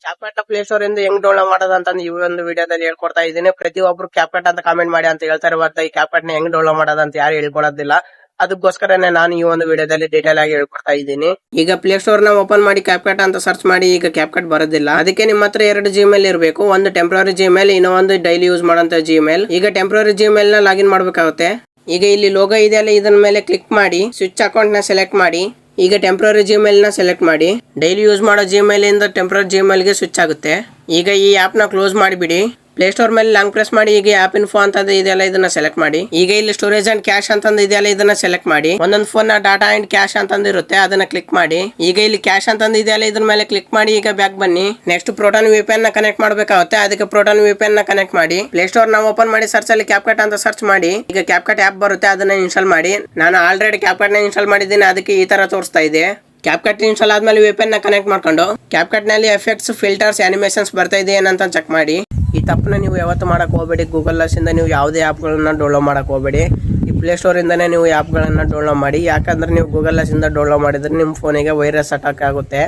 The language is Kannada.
ಕ್ಯಾಪ್ಕಟ್ ಪ್ಲೇ ಸ್ಟೋರ್ ಇಂದ ಹೆಂಗ್ ಡೌನ್ಲೋಡ್ ಮಾಡೋದು ಅಂತ ಈ ಒಂದು ವಿಡಿಯೋದಲ್ಲಿ ಹೇಳ್ಕೊಡ್ತಾ ಇದ್ದೀನಿ. ಪ್ರತಿಯೊಬ್ರು ಕ್ಯಾಪ್ಕಟ್ ಅಂತ ಕಾಮೆಂಟ್ ಮಾಡಿ ಅಂತ ಹೇಳ್ತಾರೆ, ಬಟ್ ಈ ಕ್ಯಾಪ್ಕಟ್ ನ ಹೆಂಗ್ ಡೌನ್ಲೋಡ್ ಮಾಡೋದು ಅಂತ ಯಾರು ಹೇಳ್ಕೊಡೋದಿಲ್ಲ. ಅದಕ್ಕೋಸ್ಕರನೇ ನಾನು ಈ ಒಂದು ವಿಡಿಯೋದಲ್ಲಿ ಡೀಟೇಲ್ ಆಗಿ ಹೇಳ್ಕೊಡ್ತಾ ಇದ್ದೀನಿ. ಈಗ ಪ್ಲೇ ಸ್ಟೋರ್ ನ ಓಪನ್ ಮಾಡಿ ಕ್ಯಾಪ್ಕಟ್ ಅಂತ ಸರ್ಚ್ ಮಾಡಿ. ಈಗ ಕ್ಯಾಪ್ಕಟ್ ಬರೋದಿಲ್ಲ, ಅದಕ್ಕೆ ನಿಮ್ಮ ಹತ್ರ 2 ಜಿಮೇಲ್ ಇರಬೇಕು. ಒಂದು ಟೆಂಪ್ರರಿ ಜಿಮೇಲ್, ಇನ್ನೊಂದು ಡೈಲಿ ಯೂಸ್ ಮಾಡೋಂತ ಜಿಮೇಲ್. ಈಗ ಟೆಂಪ್ರರಿ ಜಿಮೇಲ್ ನ ಲಾಗಿನ್ ಮಾಡಬೇಕಾಗುತ್ತೆ. ಈಗ ಇಲ್ಲಿ ಲೋಗೋ ಇದೆಯಲ್ಲ, ಇದನ್ನ ಮೇಲೆ ಕ್ಲಿಕ್ ಮಾಡಿ ಸ್ವಿಚ್ ಅಕೌಂಟ್ ನ ಸೆಲೆಕ್ಟ್ ಮಾಡಿ. ಈಗ ಟೆಂಪ್ರರಿ ಜಿಮೇಲ್ ನ ಸೆಲೆಕ್ಟ್ ಮಾಡಿ. ಡೈಲಿ ಯೂಸ್ ಮಾಡೋ ಜಿಮೇಲ್ ಇಂದ ಟೆಂಪ್ರರಿ ಜಿಮೇಲ್ ಗೆ ಸ್ವಿಚ್ ಆಗುತ್ತೆ. ಈಗ ಈ ಆಪ್ ನ ಕ್ಲೋಸ್ ಮಾಡಿಬಿಡಿ. ಪ್ಲೇ ಸ್ಟೋರ್ ಮೇಲೆ ಲಾಂಗ್ ಪ್ರೆಸ್ ಮಾಡಿ. ಈಗ ಆಪ್ ಇನ್ಫೋ ಅಂತ ಇದೆಯಲ್ಲ, ಇದನ್ನ ಸೆಲೆಕ್ಟ್ ಮಾಡಿ. ಈಗ ಇಲ್ಲಿ ಸ್ಟೋರೇಜ್ ಅಂಡ್ ಕ್ಯಾಶ್ ಅಂತಂದು ಇದೆಯಲ್ಲ, ಇದನ್ನ ಸೆಲೆಕ್ಟ್ ಮಾಡಿ. ಒಂದೊಂದು ಫೋನ್ ನ ಡಾಟಾ ಅಂಡ್ ಕ್ಯಾಶ್ ಅಂತಂದು ಇರುತ್ತೆ, ಅದನ್ನ ಕ್ಲಿಕ್ ಮಾಡಿ. ಈಗ ಇಲ್ಲಿ ಕ್ಯಾಶ್ ಅಂತಂದು ಇದೆಯಲ್ಲ, ಇದ್ರ ಮೇಲೆ ಕ್ಲಿಕ್ ಮಾಡಿ. ಈಗ ಬ್ಯಾಕ್ ಬನ್ನಿ. ನೆಕ್ಸ್ಟ್ ಪ್ರೋಟಾನ್ ವಿಪಿಎನ್ ನ ಕನೆಕ್ಟ್ ಮಾಡಬೇಕಾಗುತ್ತೆ, ಅದಕ್ಕೆ ಪ್ರೋಟಾನ್ ವಿಪಿಎನ್ ನ ಕನೆಕ್ಟ್ ಮಾಡಿ. ಪ್ಲೇ ಸ್ಟೋರ್ ನ ಓಪನ್ ಮಾಡಿ ಸರ್ಚ್ ಅಲ್ಲಿ ಕ್ಯಾಪ್ಕಟ್ ಅಂತ ಸರ್ಚ್ ಮಾಡಿ. ಈಗ ಕ್ಯಾಪ್ಕಟ್ ಆಪ್ ಬರುತ್ತೆ, ಅದನ್ನ ಇನ್ಸ್ಟಾಲ್ ಮಾಡಿ. ನಾನು ಆಲ್ರೆಡಿ ಕ್ಯಾಪ್ಕಟ್ ನ ಇನ್ಸ್ಟಾಲ್ ಮಾಡಿದ್ದೀನಿ, ಅದಕ್ಕೆ ಈ ತರ ತೋರಿಸ್ತಾ ಇದೆ. ಕ್ಯಾಪ್ಕಟ್ ಇನ್ಸ್ಟಾಲ್ ಆದ್ಮೇಲೆ ವಿಪಿಎನ್ ನ ಕನೆಕ್ಟ್ ಮಾಡ್ಕೊಂಡು ಕ್ಯಾಪ್ಕಟ್ ನಲ್ಲಿ ಎಫೆಕ್ಟ್ಸ್, ಫಿಲ್ಟರ್ಸ್, ಅನಿಮೇಷನ್ಸ್ ಬರ್ತಾ ಇದೆ ಏನಂತ ಚೆಕ್ ಮಾಡಿ. ಈ ತಪ್ಪನ್ನ ನೀವು ಯಾವತ್ತು ಮಾಡಕ್ ಹೋಗಬೇಡಿ. ಗೂಗಲ್ ಇಂದ ನೀವು ಯಾವುದೇ ಆಪ್ ಗಳನ್ನ ಡೌನ್ಲೋಡ್ ಮಾಡಕ್ ಹೋಗಬೇಡಿ. ಈ ಪ್ಲೇ ಸ್ಟೋರ್ ಇಂದಾನೆ ನೀವು ಆಪ್ ಗಳನ್ನ ಡೌನ್ಲೋಡ್ ಮಾಡಿ. ಯಾಕಂದ್ರೆ ನೀವು ಗೂಗಲ್ ಇಂದ ಡೌನ್ಲೋಡ್ ಮಾಡಿದ್ರೆ ನಿಮ್ಮ ಫೋನಿಗೆ ವೈರಸ್ ಅಟ್ಯಾಕ್ ಆಗುತ್ತೆ.